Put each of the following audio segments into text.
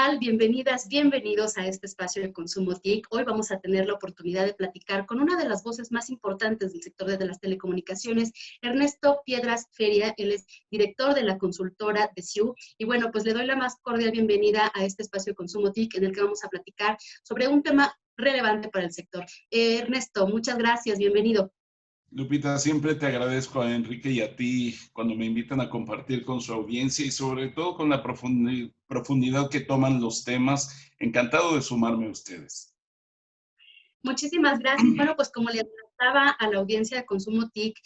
tal? Bienvenidas, bienvenidos a este espacio de Consumo TIC. Hoy vamos a tener la oportunidad de platicar con una de las voces más importantes del sector de las telecomunicaciones, Ernesto Piedras Feria. Él es director de la consultora de CIU. Y bueno, pues le doy la más cordial bienvenida a este espacio de Consumo TIC, en el que vamos a platicar sobre un tema relevante para el sector. Ernesto, muchas gracias, bienvenido. Lupita, siempre te agradezco a Enrique y a ti cuando me invitan a compartir con su audiencia y sobre todo con la profundidad que toman los temas. Encantado de sumarme a ustedes. Muchísimas gracias. Bueno, pues como le adelantaba a la audiencia de Consumo TIC,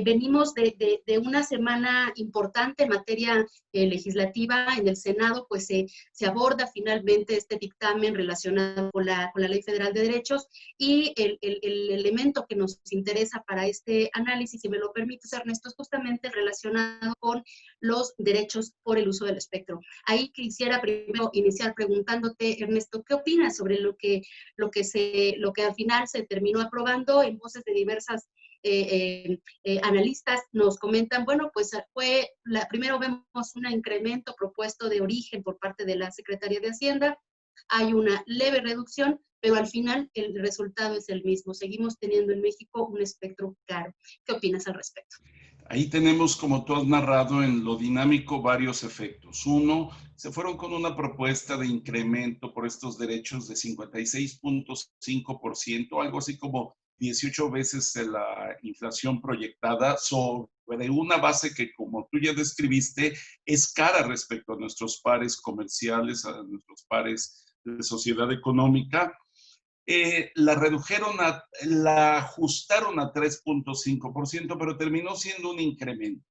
venimos de una semana importante en materia legislativa. En el Senado, pues se aborda finalmente este dictamen relacionado con la Ley Federal de Derechos, y el elemento que nos interesa para este análisis, si me lo permites, Ernesto, es justamente relacionado con los derechos por el uso del espectro. Ahí quisiera primero iniciar preguntándote, Ernesto, ¿qué opinas sobre lo que al final se terminó aprobando? En voces de diversas analistas nos comentan, bueno, pues primero vemos un incremento propuesto de origen por parte de la Secretaría de Hacienda, hay una leve reducción, pero al final el resultado es el mismo. Seguimos teniendo en México un espectro caro. ¿Qué opinas al respecto? Ahí tenemos, como tú has narrado, en lo dinámico varios efectos. Uno, se fueron con una propuesta de incremento por estos derechos de 56.5%, algo así como 18 veces la inflación proyectada, sobre una base que, como tú ya describiste, es cara respecto a nuestros pares comerciales, a nuestros pares de sociedad económica. La ajustaron a 3.5%, pero terminó siendo un incremento.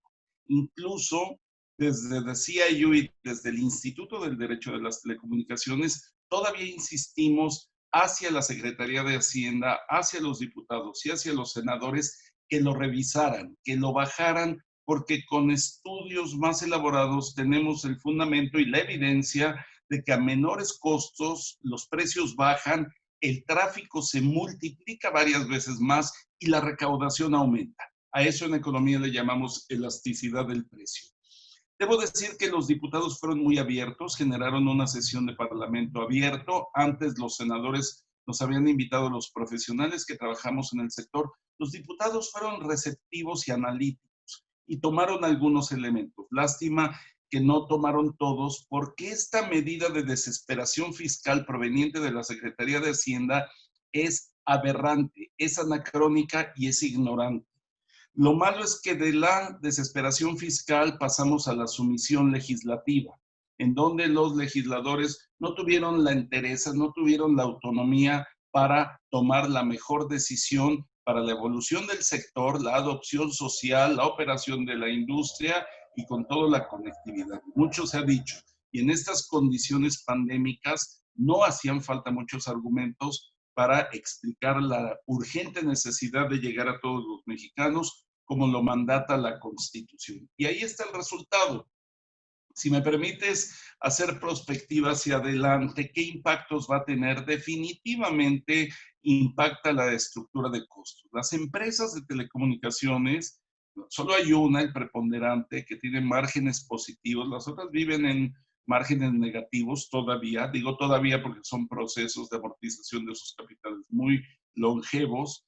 Incluso decía yo, y desde el Instituto del Derecho de las Telecomunicaciones, todavía insistimos hacia la Secretaría de Hacienda, hacia los diputados y hacia los senadores, que lo revisaran, que lo bajaran, porque con estudios más elaborados tenemos el fundamento y la evidencia de que a menores costos los precios bajan, el tráfico se multiplica varias veces más y la recaudación aumenta. A eso en economía le llamamos elasticidad del precio. Debo decir que los diputados fueron muy abiertos, generaron una sesión de parlamento abierto. Antes los senadores nos habían invitado a los profesionales que trabajamos en el sector. Los diputados fueron receptivos y analíticos y tomaron algunos elementos. Lástima que no tomaron todos, porque esta medida de desesperación fiscal proveniente de la Secretaría de Hacienda es aberrante, es anacrónica y es ignorante. Lo malo es que de la desesperación fiscal pasamos a la sumisión legislativa, en donde los legisladores no tuvieron la entereza, no tuvieron la autonomía para tomar la mejor decisión para la evolución del sector, la adopción social, la operación de la industria y con toda la conectividad. Mucho se ha dicho, y en estas condiciones pandémicas no hacían falta muchos argumentos para explicar la urgente necesidad de llegar a todos los mexicanos, como lo mandata la Constitución. Y ahí está el resultado. Si me permites hacer perspectiva hacia adelante, ¿qué impactos va a tener? Definitivamente impacta la estructura de costos. Las empresas de telecomunicaciones, solo hay una, el preponderante, que tiene márgenes positivos, las otras viven en márgenes negativos todavía. Digo todavía porque son procesos de amortización de sus capitales muy longevos.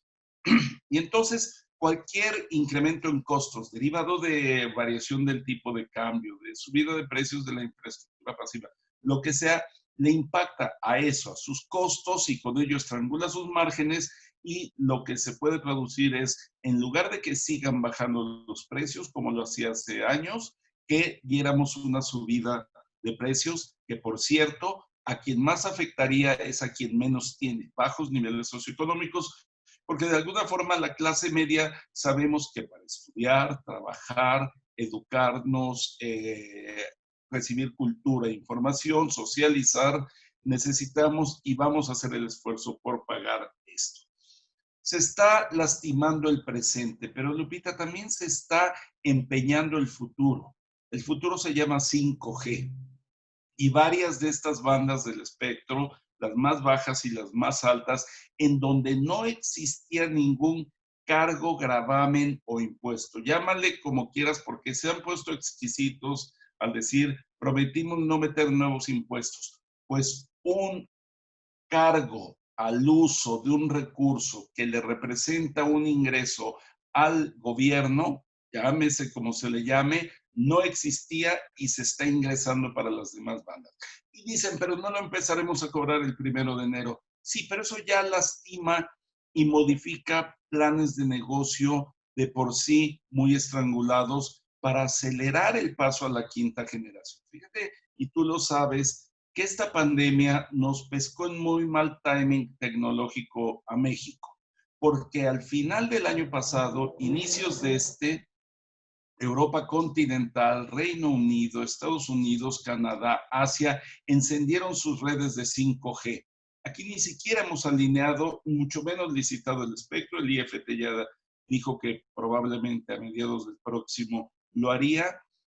Y entonces, cualquier incremento en costos derivado de variación del tipo de cambio, de subida de precios de la infraestructura pasiva, lo que sea, le impacta a eso, a sus costos, y con ello estrangula sus márgenes, y lo que se puede traducir es, en lugar de que sigan bajando los precios como lo hacía hace años, que diéramos una subida de precios, que por cierto, a quien más afectaría es a quien menos tiene, bajos niveles socioeconómicos, porque de alguna forma la clase media sabemos que para estudiar, trabajar, educarnos, recibir cultura e información, socializar, necesitamos y vamos a hacer el esfuerzo por pagar esto. Se está lastimando el presente, pero Lupita, también se está empeñando el futuro. El futuro se llama 5G. Y varias de estas bandas del espectro, las más bajas y las más altas, en donde no existía ningún cargo, gravamen o impuesto. Llámale como quieras, porque se han puesto exquisitos al decir, prometimos no meter nuevos impuestos. pues un cargo al uso de un recurso que le representa un ingreso al gobierno, llámese como se le llame, no existía y se está ingresando para las demás bandas. Y dicen, pero no lo empezaremos a cobrar el 1 de enero. Sí, pero eso ya lastima y modifica planes de negocio de por sí muy estrangulados para acelerar el paso a la quinta generación. Fíjate, y tú lo sabes, que esta pandemia nos pescó en muy mal timing tecnológico a México, porque al final del año pasado, inicios de Europa continental, Reino Unido, Estados Unidos, Canadá, Asia, encendieron sus redes de 5G. Aquí ni siquiera hemos alineado, mucho menos licitado el espectro. El IFT ya dijo que probablemente a mediados del próximo lo haría.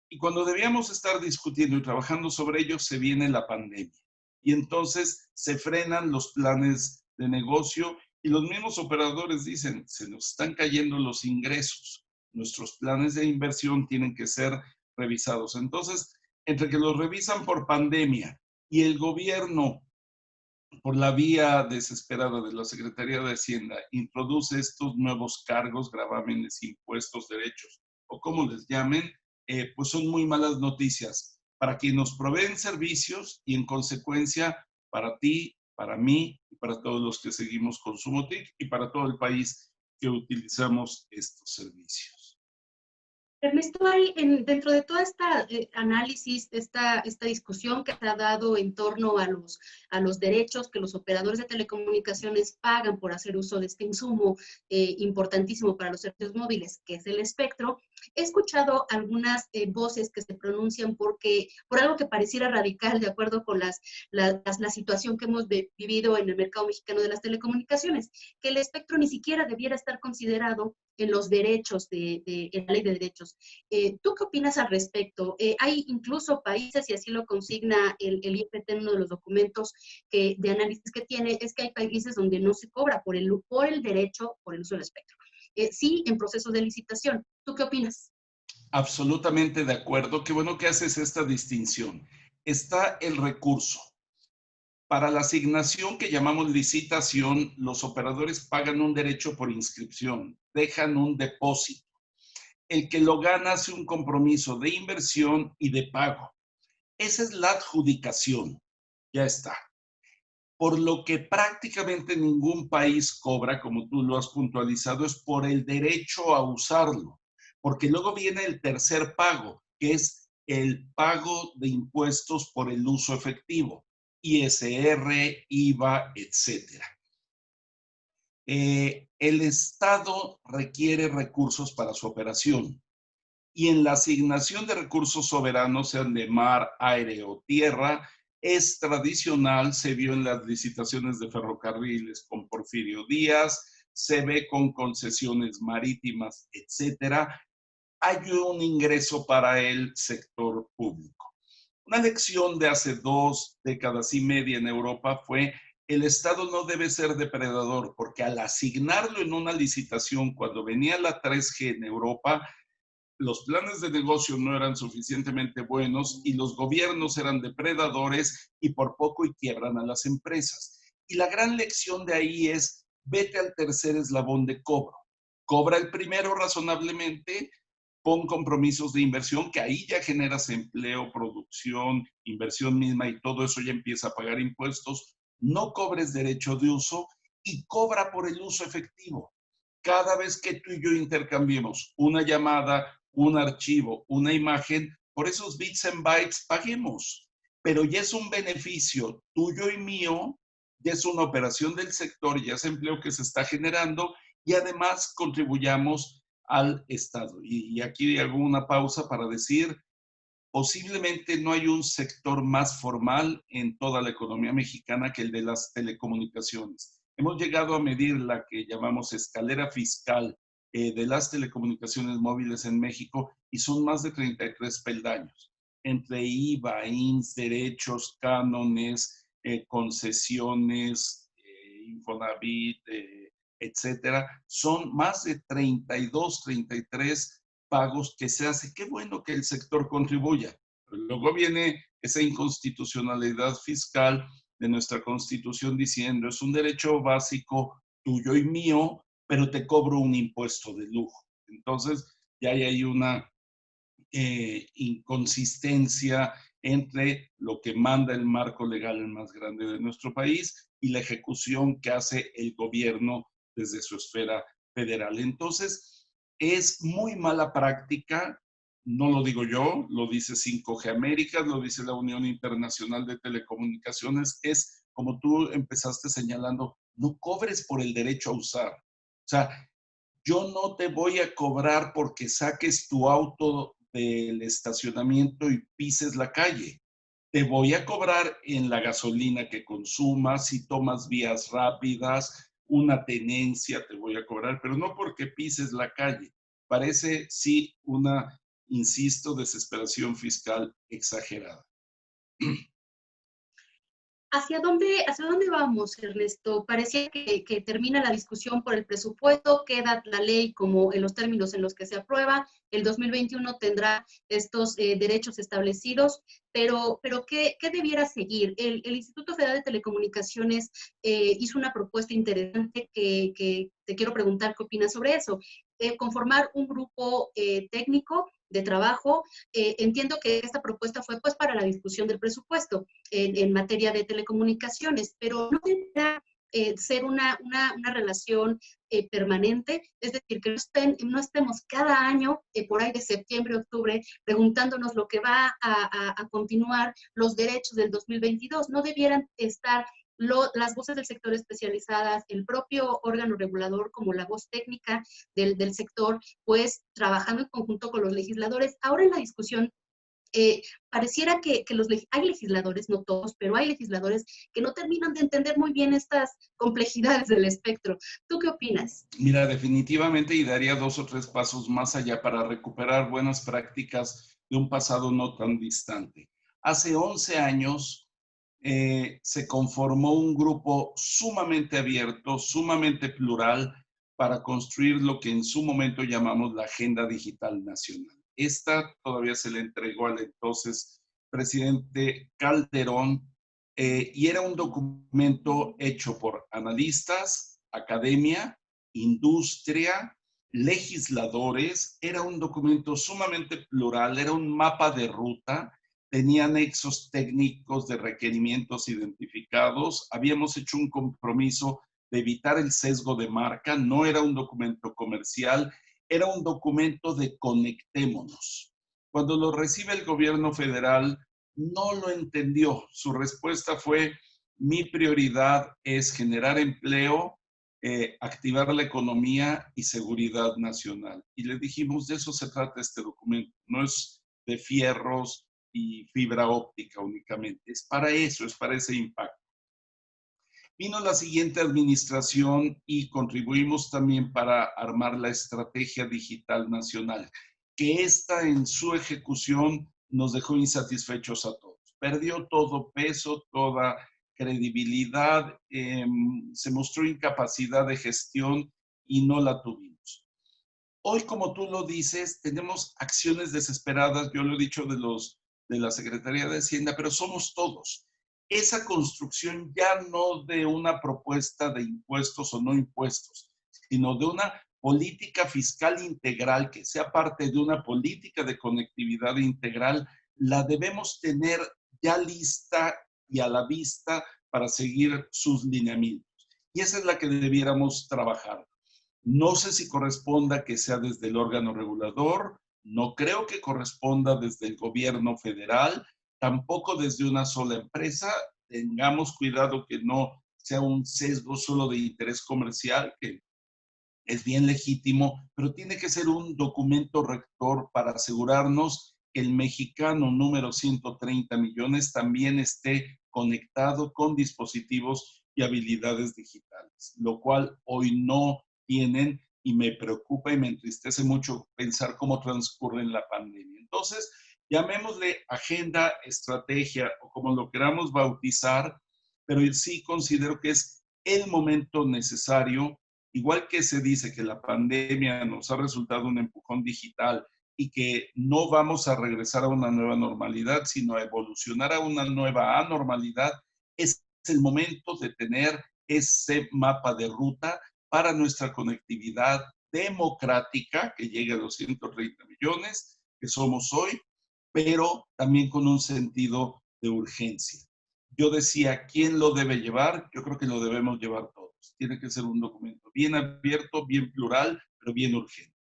Y cuando debíamos estar discutiendo y trabajando sobre ello, se viene la pandemia. Y entonces se frenan los planes de negocio y los mismos operadores dicen, se nos están cayendo los ingresos. Nuestros planes de inversión tienen que ser revisados. Entonces, entre que los revisan por pandemia y el gobierno, por la vía desesperada de la Secretaría de Hacienda, introduce estos nuevos cargos, gravámenes, impuestos, derechos, o como les llamen, pues son muy malas noticias para quienes nos proveen servicios y en consecuencia para ti, para mí y para todos los que seguimos Consumo TIC y para todo el país que utilizamos estos servicios. Ernesto, dentro de toda esta análisis, esta discusión que se ha dado en torno a los derechos que los operadores de telecomunicaciones pagan por hacer uso de este insumo importantísimo para los servicios móviles, que es el espectro, he escuchado algunas voces que se pronuncian por algo que pareciera radical de acuerdo con la situación que hemos vivido en el mercado mexicano de las telecomunicaciones, que el espectro ni siquiera debiera estar considerado en los derechos, en la ley de derechos. ¿Tú qué opinas al respecto? Hay incluso países, y así lo consigna el IFT en uno de los documentos de análisis que tiene, es que hay países donde no se cobra por el derecho, por el uso del espectro. Sí, en procesos de licitación. ¿Tú qué opinas? Absolutamente de acuerdo. Qué bueno que haces esta distinción. Está el recurso. Para la asignación que llamamos licitación, los operadores pagan un derecho por inscripción, dejan un depósito. El que lo gana hace un compromiso de inversión y de pago. Esa es la adjudicación. Ya está. Por lo que prácticamente ningún país cobra, como tú lo has puntualizado, es por el derecho a usarlo. Porque luego viene el tercer pago, que es el pago de impuestos por el uso efectivo. ISR, IVA, etcétera. El Estado requiere recursos para su operación y en la asignación de recursos soberanos, sean de mar, aire o tierra, es tradicional, se vio en las licitaciones de ferrocarriles con Porfirio Díaz, se ve con concesiones marítimas, etcétera. Hay un ingreso para el sector público. Una lección de hace 2 décadas y media en Europa fue: el Estado no debe ser depredador, porque al asignarlo en una licitación, cuando venía la 3G en Europa, los planes de negocio no eran suficientemente buenos y los gobiernos eran depredadores y por poco y quiebran a las empresas. Y la gran lección de ahí es: vete al tercer eslabón de cobro. Cobra el primero razonablemente, pon compromisos de inversión, que ahí ya generas empleo, producción, inversión misma y todo eso ya empieza a pagar impuestos. No cobres derecho de uso y cobra por el uso efectivo. Cada vez que tú y yo intercambiemos una llamada, un archivo, una imagen, por esos bits and bytes paguemos. Pero ya es un beneficio tuyo y mío, ya es una operación del sector, ya es empleo que se está generando y además contribuyamos al Estado. Y aquí hago una pausa para decir, posiblemente no hay un sector más formal en toda la economía mexicana que el de las telecomunicaciones. Hemos llegado a medir la que llamamos escalera fiscal de las telecomunicaciones móviles en México y son más de 33 peldaños, entre IVA, INS, derechos, cánones, concesiones, Infonavit, etcétera. Son más de 32, 33 pagos que se hace. Qué bueno que el sector contribuya, pero Pero luego viene esa inconstitucionalidad fiscal de nuestra Constitución diciendo es un derecho básico tuyo y mío, pero te cobro un impuesto de lujo. Entonces ya hay ahí una inconsistencia entre lo que manda el marco legal más grande de nuestro país y la ejecución que hace el gobierno desde su esfera federal. Entonces, es muy mala práctica, no lo digo yo, lo dice 5G Américas, lo dice la Unión Internacional de Telecomunicaciones, es como tú empezaste señalando, no cobres por el derecho a usar. O sea, yo no te voy a cobrar porque saques tu auto del estacionamiento y pises la calle. Te voy a cobrar en la gasolina que consumas, si tomas vías rápidas, una tenencia te voy a cobrar, pero no porque pises la calle. Parece, sí, una, insisto, desesperación fiscal exagerada. Hacia dónde vamos, Ernesto? Parecía que termina la discusión por el presupuesto, queda la ley como en los términos en los que se aprueba, el 2021 tendrá estos derechos establecidos, pero ¿qué debiera seguir? El Instituto Federal de Telecomunicaciones hizo una propuesta interesante que te quiero preguntar qué opinas sobre eso. Conformar un grupo técnico de trabajo. Entiendo que esta propuesta fue pues para la discusión del presupuesto en materia de telecomunicaciones, pero no debería ser una relación permanente, es decir, que no estemos cada año, por ahí de septiembre, octubre, preguntándonos lo que va a continuar los derechos del 2022. No debieran estar las voces del sector especializadas, el propio órgano regulador como la voz técnica del sector, pues trabajando en conjunto con los legisladores. Ahora en la discusión pareciera que hay legisladores, no todos, pero hay legisladores que no terminan de entender muy bien estas complejidades del espectro. ¿Tú qué opinas? Mira, definitivamente, y daría 2 o 3 pasos más allá para recuperar buenas prácticas de un pasado no tan distante. Hace 11 años se conformó un grupo sumamente abierto, sumamente plural, para construir lo que en su momento llamamos la Agenda Digital Nacional. Esta todavía se le entregó al entonces presidente Calderón y era un documento hecho por analistas, academia, industria, legisladores. Era un documento sumamente plural, era un mapa de ruta, tenía nexos técnicos de requerimientos identificados. Habíamos hecho un compromiso de evitar el sesgo de marca, no era un documento comercial, era un documento de conectémonos. Cuando lo recibe el gobierno federal, no lo entendió. Su respuesta fue, mi prioridad es generar empleo, activar la economía y seguridad nacional. Y le dijimos, de eso se trata este documento, no es de fierros y fibra óptica únicamente, es para eso, es para ese impacto. Vino la siguiente administración y contribuimos también para armar la estrategia digital nacional, que esta en su ejecución nos dejó insatisfechos a todos. Perdió todo peso, toda credibilidad, se mostró incapacidad de gestión y no la tuvimos. Hoy, como tú lo dices, tenemos acciones desesperadas, yo lo he dicho de la Secretaría de Hacienda, pero somos todos. Esa construcción ya no de una propuesta de impuestos o no impuestos, sino de una política fiscal integral que sea parte de una política de conectividad integral, la debemos tener ya lista y a la vista para seguir sus lineamientos. Y esa es la que debiéramos trabajar. No sé si corresponda que sea desde el órgano regulador, no creo que corresponda desde el gobierno federal, tampoco desde una sola empresa. Tengamos cuidado que no sea un sesgo solo de interés comercial, que es bien legítimo, pero tiene que ser un documento rector para asegurarnos que el mexicano número 130 millones también esté conectado con dispositivos y habilidades digitales, lo cual hoy no tienen y me preocupa y me entristece mucho pensar cómo transcurre en la pandemia. Entonces, llamémosle agenda, estrategia o como lo queramos bautizar, pero sí considero que es el momento necesario. Igual que se dice que la pandemia nos ha resultado un empujón digital y que no vamos a regresar a una nueva normalidad, sino a evolucionar a una nueva anormalidad, es el momento de tener ese mapa de ruta para nuestra conectividad democrática, que llegue a los 130 millones que somos hoy, pero también con un sentido de urgencia. Yo decía, ¿quién lo debe llevar? Yo creo que lo debemos llevar todos. Tiene que ser un documento bien abierto, bien plural, pero bien urgente.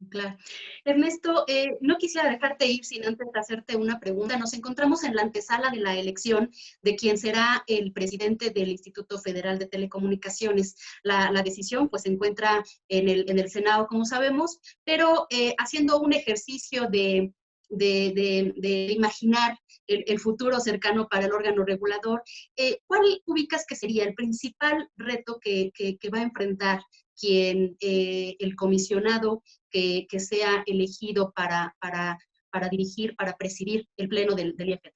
Claro. Ernesto, no quisiera dejarte ir sin antes hacerte una pregunta. Nos encontramos en la antesala de la elección de quien será el presidente del Instituto Federal de Telecomunicaciones. La decisión pues se encuentra en el Senado, como sabemos, pero haciendo un ejercicio de imaginar el futuro cercano para el órgano regulador, ¿cuál ubicas que sería el principal reto que va a enfrentar el comisionado que sea elegido para dirigir, para presidir el pleno del IFT?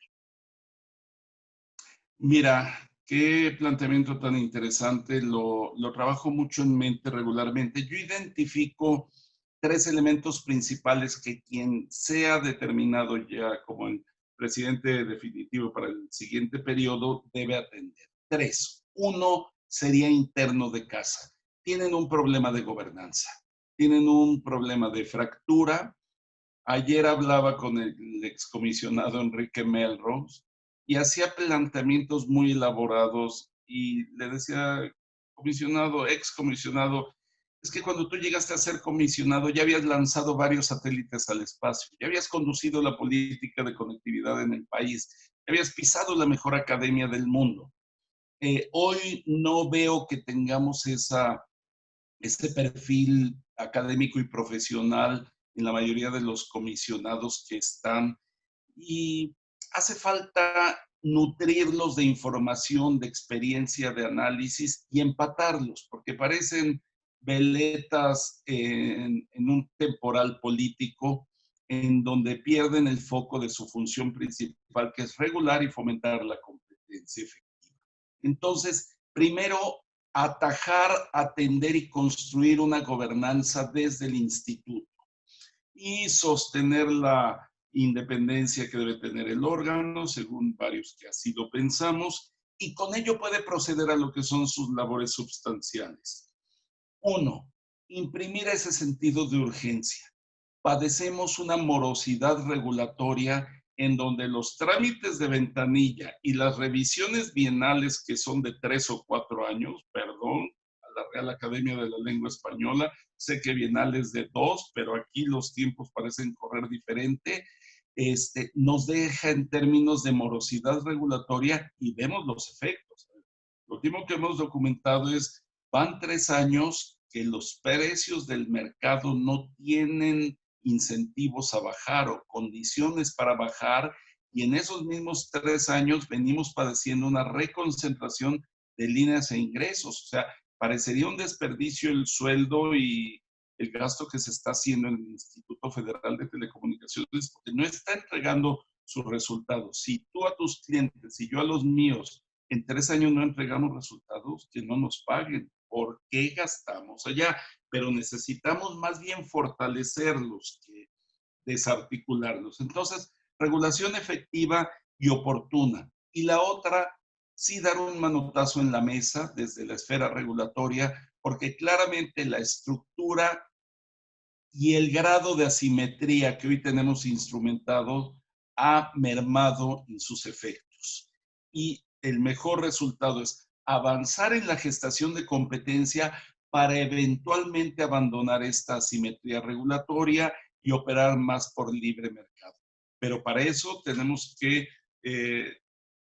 Mira, qué planteamiento tan interesante. Lo trabajo mucho en mente regularmente. Yo identifico tres elementos principales que quien sea determinado ya como el presidente definitivo para el siguiente periodo debe atender. Tres. Uno sería interno de casa. Tienen un problema de gobernanza, tienen un problema de fractura. Ayer hablaba con el excomisionado Enrique Melrose y hacía planteamientos muy elaborados y le decía, comisionado, excomisionado, es que cuando tú llegaste a ser comisionado ya habías lanzado varios satélites al espacio, ya habías conducido la política de conectividad en el país, ya habías pisado la mejor academia del mundo. Hoy no veo que tengamos este perfil académico y profesional en la mayoría de los comisionados que están, y hace falta nutrirlos de información, de experiencia, de análisis y empatarlos, porque parecen veletas en un temporal político en donde pierden el foco de su función principal, que es regular y fomentar la competencia efectiva. Entonces, primero, atajar, atender y construir una gobernanza desde el instituto y sostener la independencia que debe tener el órgano, según varios que así lo pensamos, y con ello puede proceder a lo que son sus labores sustanciales. Uno, imprimir ese sentido de urgencia. Padecemos una morosidad regulatoria en donde los trámites de ventanilla y las revisiones bienales, que son de 3 o 4 años, perdón, a la Real Academia de la Lengua Española, sé que bienales de 2, pero aquí los tiempos parecen correr diferente, nos deja en términos de morosidad regulatoria y vemos los efectos. Lo último que hemos documentado es, van 3 años que los precios del mercado no tienen incentivos a bajar o condiciones para bajar, y en esos mismos 3 años venimos padeciendo una reconcentración de líneas e ingresos. O sea, parecería un desperdicio el sueldo y el gasto que se está haciendo en el Instituto Federal de Telecomunicaciones, porque no está entregando sus resultados. Si tú a tus clientes y yo a los míos en 3 años no entregamos resultados, que no nos paguen. ¿Por qué gastamos allá? Pero necesitamos más bien fortalecerlos que desarticularlos. Entonces, regulación efectiva y oportuna. Y la otra, sí dar un manotazo en la mesa desde la esfera regulatoria, porque claramente la estructura y el grado de asimetría que hoy tenemos instrumentado ha mermado en sus efectos. Y el mejor resultado es avanzar en la gestación de competencia para eventualmente abandonar esta asimetría regulatoria y operar más por libre mercado. Pero para eso tenemos que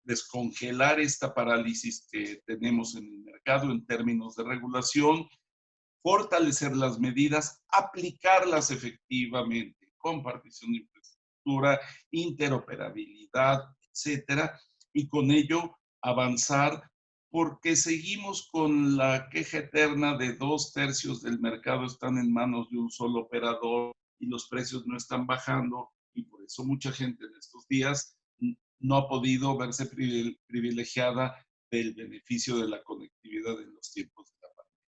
descongelar esta parálisis que tenemos en el mercado en términos de regulación, fortalecer las medidas, aplicarlas efectivamente, compartición de infraestructura, interoperabilidad, etcétera, y con ello avanzar, porque seguimos con la queja eterna de 2/3 del mercado están en manos de un solo operador y los precios no están bajando, y por eso mucha gente en estos días no ha podido verse privilegiada del beneficio de la conectividad en los tiempos de la pandemia.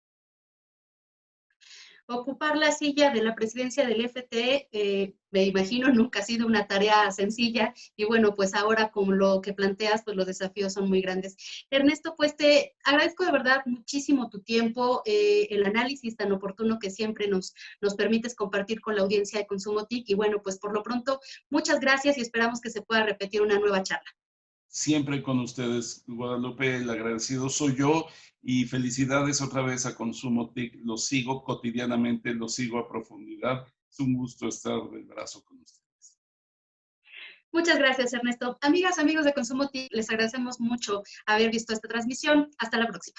ocupar la silla de la presidencia del FTE, me imagino, nunca ha sido una tarea sencilla, y bueno, pues ahora con lo que planteas, pues los desafíos son muy grandes. Ernesto, pues te agradezco de verdad muchísimo tu tiempo, el análisis tan oportuno que siempre nos permites compartir con la audiencia de Consumo TIC, y bueno, pues por lo pronto, muchas gracias y esperamos que se pueda repetir una nueva charla. Siempre con ustedes, Guadalupe, el agradecido soy yo y felicidades otra vez a Consumo TIC. Lo sigo cotidianamente, lo sigo a profundidad. Es un gusto estar del brazo con ustedes. Muchas gracias, Ernesto. Amigas, amigos de Consumo TIC, les agradecemos mucho haber visto esta transmisión. Hasta la próxima.